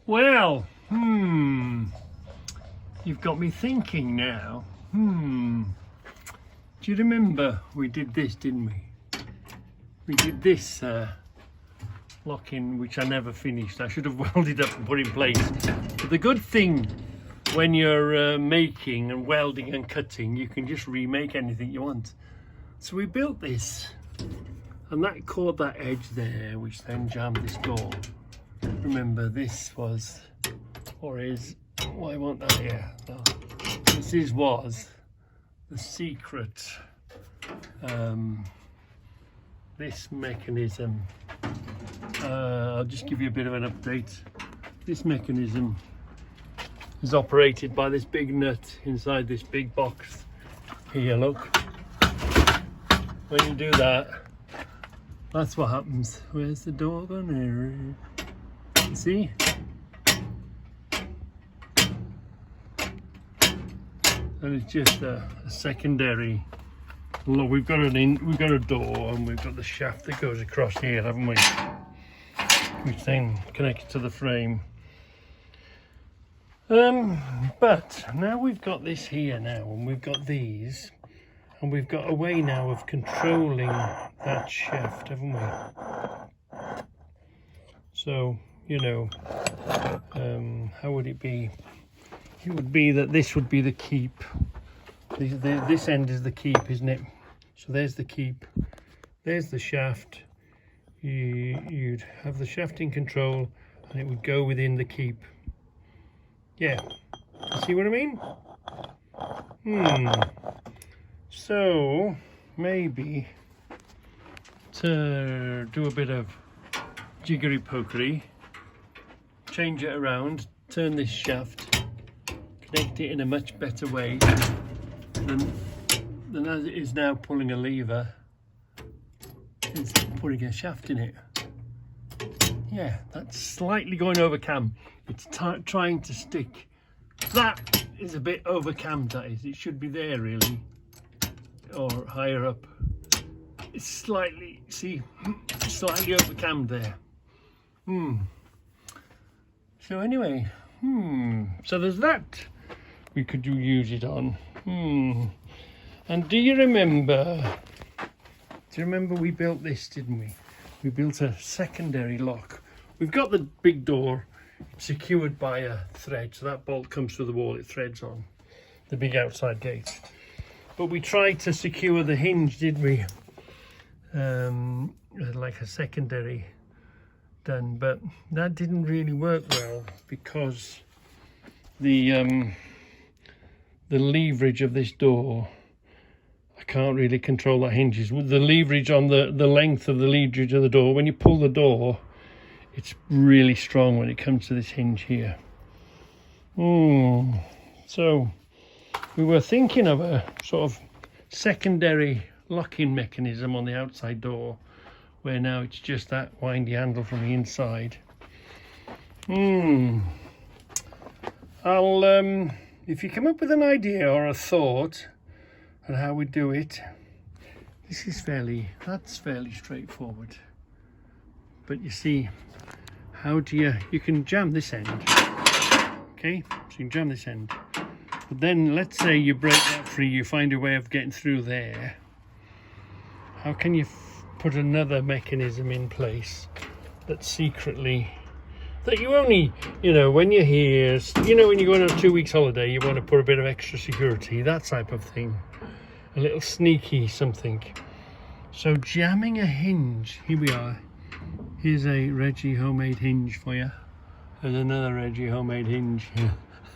Well, you've got me thinking now. Do you remember we did this, didn't we? We did this lock-in, which I never finished. I should have welded up and put in place. But the good thing when you're making and welding and cutting, you can just remake anything you want. So we built this, and that caught that edge there, which then jammed this door. Remember, this was, or is, why won't that here? No. was the secret, this mechanism. I'll just give you a bit of an update. This mechanism is operated by this big nut inside this big box here, look. When you do that, that's what happens. Where's the door gone here? See? And it's just a secondary. Look, we've got a door, and we've got the shaft that goes across here, haven't we? Which then connects to the frame. But now we've got this here now, and we've got these, and we've got a way now of controlling that shaft, haven't we? So, you know, how would it be? It would be that this would be the keep. This end is the keep, isn't it? So there's the keep, there's the shaft. You'd have the shaft in control, and it would go within the keep. Yeah, you see what I mean? So maybe to do a bit of jiggery pokery, change it around, turn this shaft, connect it in a much better way than as it is now pulling a lever. It's putting a shaft in it. Yeah, that's slightly going over cam. It's trying to stick. That is a bit over cam, that is. It should be there really, or higher up. It's slightly, see, slightly over cam there. So anyway, so there's that we could use it on. And do you remember we built this, didn't we? We built a secondary lock. We've got the big door, it's secured by a thread, so that bolt comes through the wall, it threads on the big outside gate. But we tried to secure the hinge, did we? Like a secondary done, but that didn't really work well because the leverage of this door, I can't really control that hinges. With the leverage on the length of the leverage of the door, when you pull the door, it's really strong when it comes to this hinge here. So we were thinking of a sort of secondary lock-in mechanism on the outside door, where now it's just that windy handle from the inside. I'll if you come up with an idea or a thought on how we do it, that's fairly straightforward. But you see, how do you can jam this end, okay? So you can jam this end, but then let's say you break that free, you find a way of getting through there. How can you put another mechanism in place that secretly, that you only, you know, when you're here, you know, when you go on a 2 weeks holiday, you want to put a bit of extra security, that type of thing, a little sneaky something. So jamming a hinge, here we are. Here's a Reggie homemade hinge for you. There's another Reggie homemade hinge.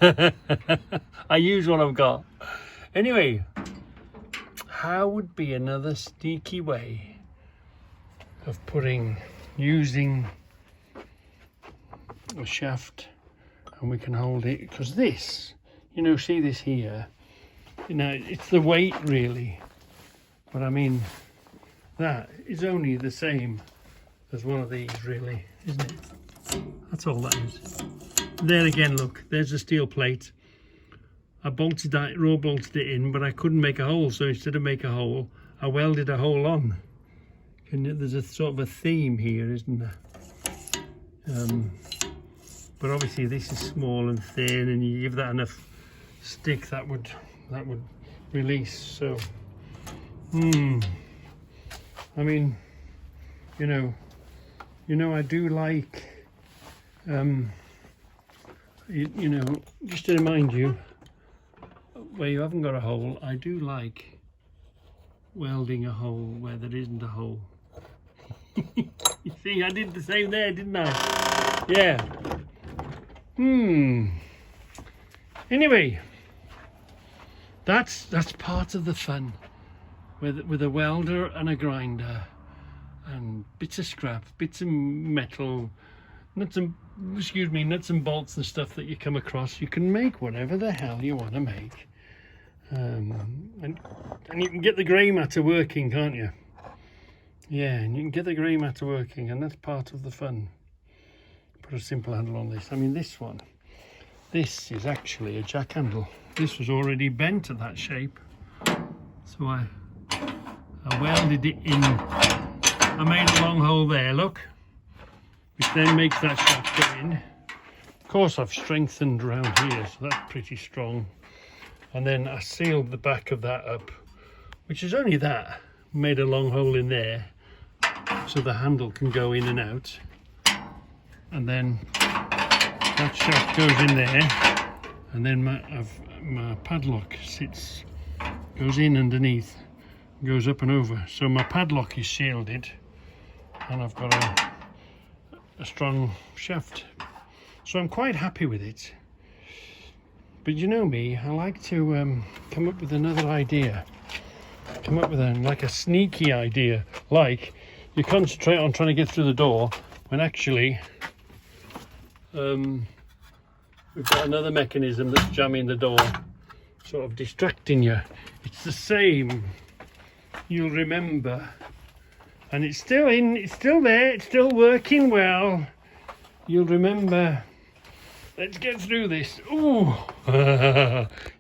I use what I've got. Anyway, how would be another sneaky way of using a shaft, and we can hold it, because this, you know, see this here, you know, it's the weight really, but I mean that is only the same as one of these really, isn't it? That's all that is. There again, look, there's a steel plate. I bolted that, raw bolted it in, but I couldn't make a hole, so instead of make a hole, I welded a hole on. And there's a sort of a theme here, isn't there? but obviously this is small and thin, and you give that enough stick, that would release. So I mean, you know I do like you know, just to remind you, where you haven't got a hole, I do like welding a hole where there isn't a hole. You see, I did the same there, didn't I? Yeah. Anyway, that's part of the fun with a welder and a grinder and bits of scrap, bits of metal, nuts and bolts and stuff that you come across. You can make whatever the hell you want to make, and you can get the grey matter working, can't you? Yeah, and you can get the grey matter working, and that's part of the fun. Put a simple handle on this. I mean, this is actually a jack handle. This was already bent at that shape, so I welded it in. I made a long hole there, look, which then makes that shaft go in. Of course, I've strengthened around here, so that's pretty strong. And then I sealed the back of that up, which is only that. Made a long hole in there, so the handle can go in and out. And then that shaft goes in there, and then my padlock goes in underneath, goes up and over. So my padlock is shielded, and I've got a strong shaft. So I'm quite happy with it. But you know me, I like to come up with another idea. Come up with like a sneaky idea, like you concentrate on trying to get through the door when actually we've got another mechanism that's jamming the door, sort of distracting you. It's the same, you'll remember, and it's still there, it's still working well. You'll remember. Let's get through this. Ooh,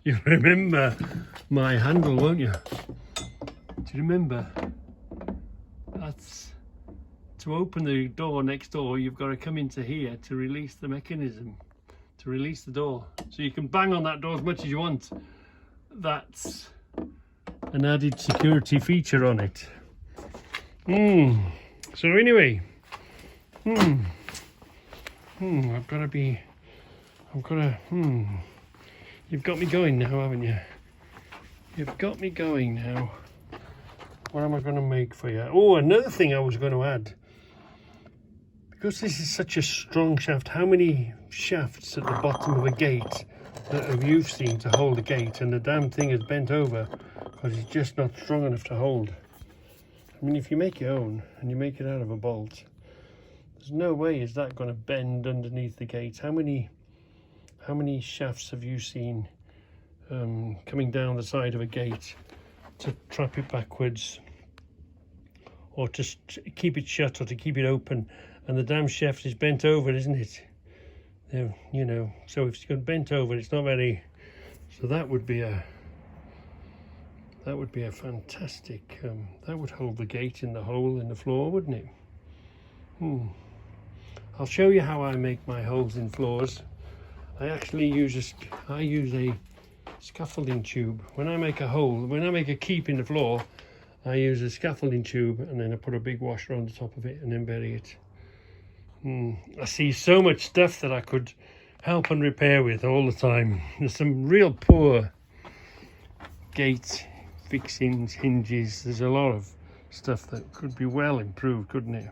you'll remember my handle, won't you? Do you remember? That's to open the door next door. You've got to come into here to release the mechanism, to release the door, so you can bang on that door as much as you want. That's an added security feature on it. So anyway, you've got me going now, haven't you? You've got me going now. What am I going to make for you? Oh, another thing I was going to add. Because this is such a strong shaft, how many shafts at the bottom of a gate that have you seen to hold a gate, and the damn thing is bent over because it's just not strong enough to hold? I mean, if you make your own and you make it out of a bolt, there's no way is that going to bend underneath the gate. How many shafts have you seen coming down the side of a gate to trap it backwards, or to keep it shut, or to keep it open, and the damn shaft is bent over, isn't it? You know, so if it's got bent over, it's not very. So that would be a fantastic. That would hold the gate in the hole in the floor, wouldn't it? I'll show you how I make my holes in floors. I actually use a scaffolding tube. When I make a hole, when I make a keep in the floor, I use a scaffolding tube, and then I put a big washer on the top of it and then bury it. I see so much stuff that I could help and repair with all the time. There's some real poor gate fixings, hinges. There's a lot of stuff that could be well improved, couldn't it?